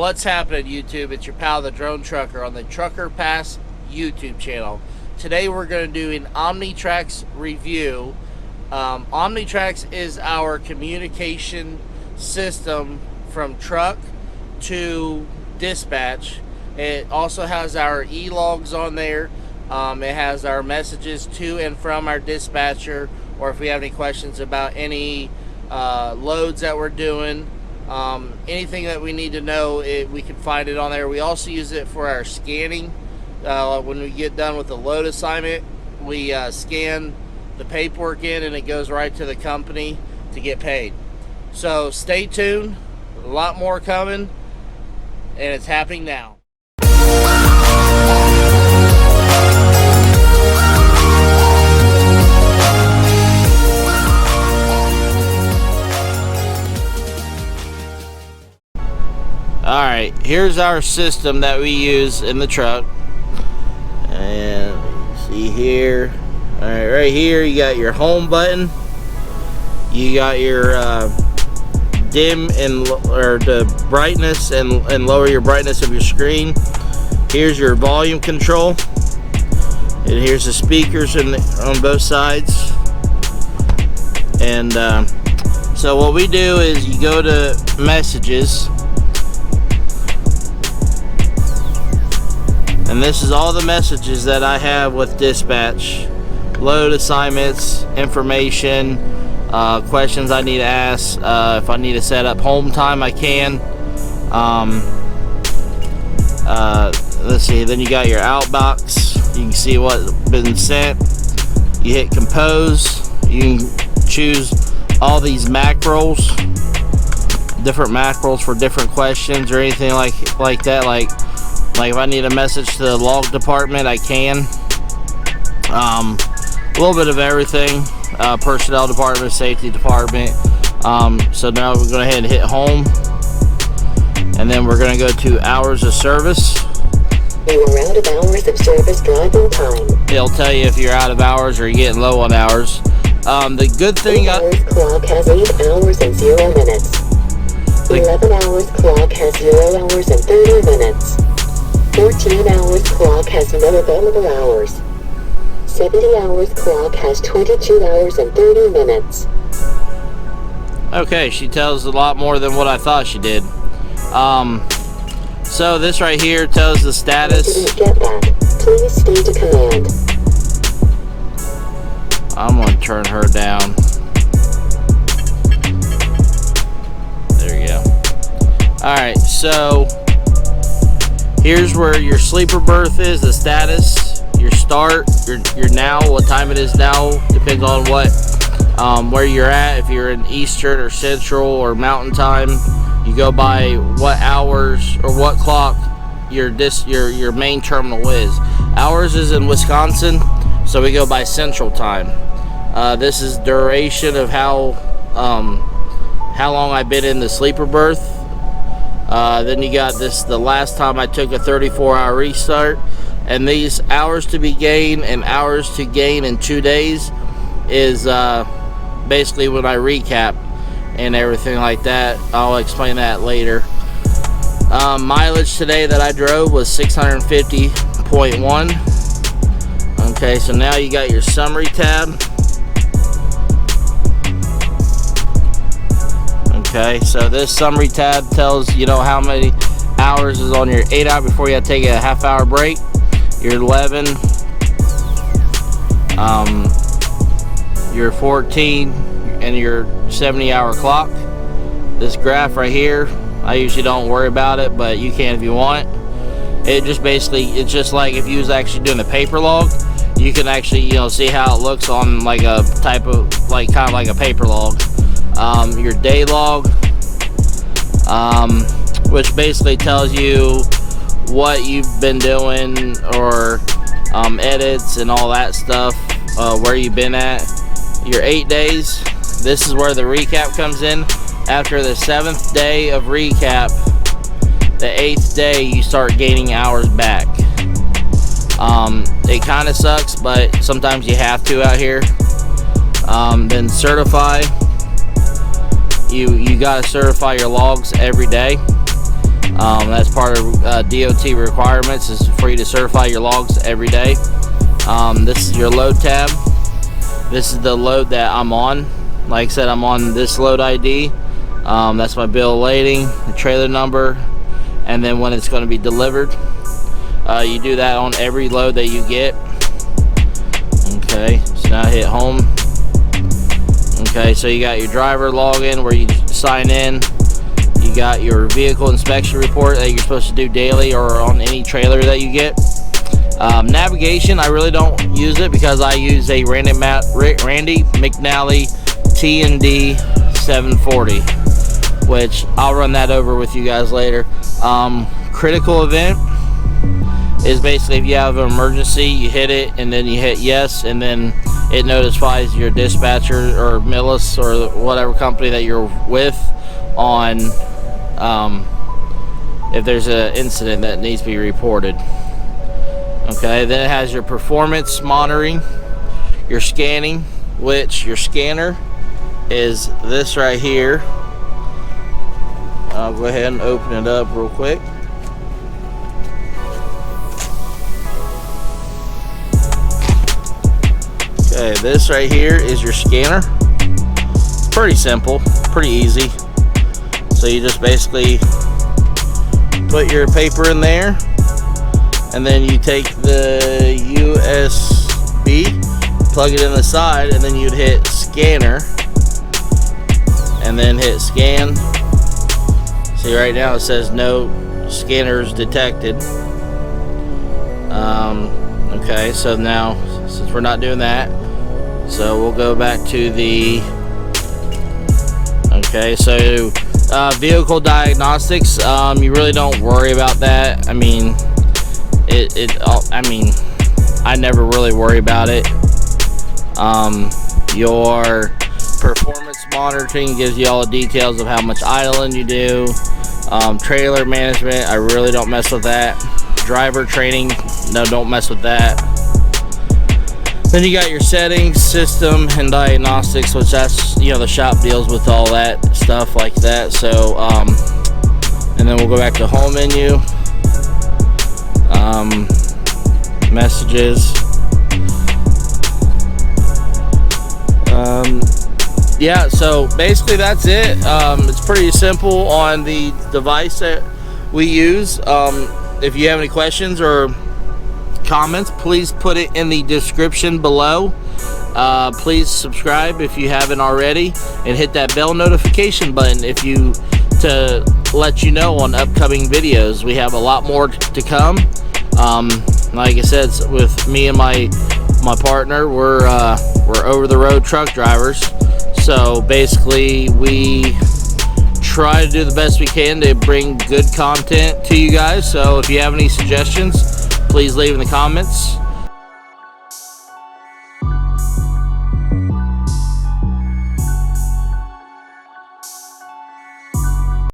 What's happening, YouTube? It's your pal, the Drone Trucker, on the Trucker Pass YouTube channel. Today we're going to do an Omnitracs review. Omnitracs is our communication system from truck to dispatch. It also has our e-logs on there. It has our messages to and from our dispatcher, or if we have any questions about any loads that we're doing. Anything that we need to know, we can find it on there. We also use it for our scanning. When we get done with the load assignment, we scan the paperwork in and it goes right to the company to get paid. So stay tuned, a lot more coming, and it's happening now. Alright, here's our system that we use in the truck. And see here. Alright, right here you got your home button. You got your dim or the brightness and lower your brightness of your screen. Here's your volume control. And here's the speakers on both sides. And so what we do is you go to messages. And this is all the messages that I have with dispatch. Load assignments, information, questions I need to ask. If I need to set up home time, I can. Let's see, then you got your outbox. You can see what's been sent. You hit compose. You can choose all these macros. Different macros for different questions or anything like that. Like if I need a message to the log department, I can. A little bit of everything. Personnel department, safety department. So now we're going to ahead and hit home. And then we're going to go to hours of service. You are out of hours of service driving time. It'll tell you if you're out of hours or you're getting low on hours. The good thing... 8 hours clock has 8 hours and 0 minutes. 11 hours clock has 0 hours and 30 minutes. 14 hours clock has no available hours. 70 hours clock has 22 hours and 30 minutes. Okay, she tells a lot more than what I thought she did. So this right here tells the status. I didn't get that. Please stay to command. I'm going to turn her down. There you go. Alright, so here's where your sleeper berth is, the status, your start, your now, what time it is now, depends on where you're at. If you're in Eastern or Central or Mountain Time, you go by what hours or what clock your main terminal is. Ours is in Wisconsin, so we go by Central Time. This is duration of how long I've been in the sleeper berth. Then you got this, the last time I took a 34-hour restart, and these hours to be gained and hours to gain in 2 days is basically when I recap and everything like that. I'll explain that later. Mileage today that I drove was 650.1. Okay, so now you got your summary tab. Okay, so this summary tab tells you know how many hours is on your 8 hour before you have to take a half-hour break. Your 11, your 14, and your 70-hour clock. This graph right here, I usually don't worry about it, but you can if you want. It just basically, it's just like if you was actually doing a paper log, you can actually see how it looks on like a type of kind of like a paper log. Your day log, which basically tells you what you've been doing, or edits and all that stuff, where you've been at. Your 8 days, this is where the recap comes in. After the 7th day of recap, the 8th day you start gaining hours back. It kind of sucks, but sometimes you have to out here. Then certify. You got to certify your logs every day. That's part of DOT requirements, is for you to certify your logs every day. This is your load tab. This is the load that I'm on. Like I said, I'm on this load ID. That's my bill of lading, the trailer number, and then when it's going to be delivered. You do that on every load that you get. Okay, so now I hit home. Okay, so you got your driver login where you sign in. You got your vehicle inspection report that you're supposed to do daily or on any trailer that you get. Navigation, I really don't use it because I use a Randy McNally T&D 740, which I'll run that over with you guys later. Critical event is basically if you have an emergency, you hit it and then you hit yes, and then it notifies your dispatcher or Millis or whatever company that you're with on if there's an incident that needs to be reported. Okay, then it has your performance monitoring, your scanning, which your scanner is this right here. I'll go ahead and open it up real quick. Okay, this right here is your scanner. Pretty simple, pretty easy. So you just basically put your paper in there, and then you take the USB, plug it in the side, and then you'd hit scanner, and then hit scan. See, right now it says no scanners detected. Okay, so now since we're not doing that, so we'll go back to the vehicle diagnostics. You really don't worry about that. I mean, I never really worry about it. Your performance monitoring gives you all the details of how much idling you do. Trailer management, I really don't mess with that. Driver training, no, don't mess with that. Then you got your settings, system, and diagnostics, which that's, the shop deals with all that stuff like that. So, and then we'll go back to home menu, messages. Yeah, so basically that's it. It's pretty simple on the device that we use. If you have any questions or comments, please put it in the description below. Please subscribe if you haven't already, and hit that bell notification button to let you know on upcoming videos. We have a lot more to come. Like I said, with me and my partner, we're over the road truck drivers. So basically we try to do the best we can to bring good content to you guys. So if you have any suggestions, please leave in the comments.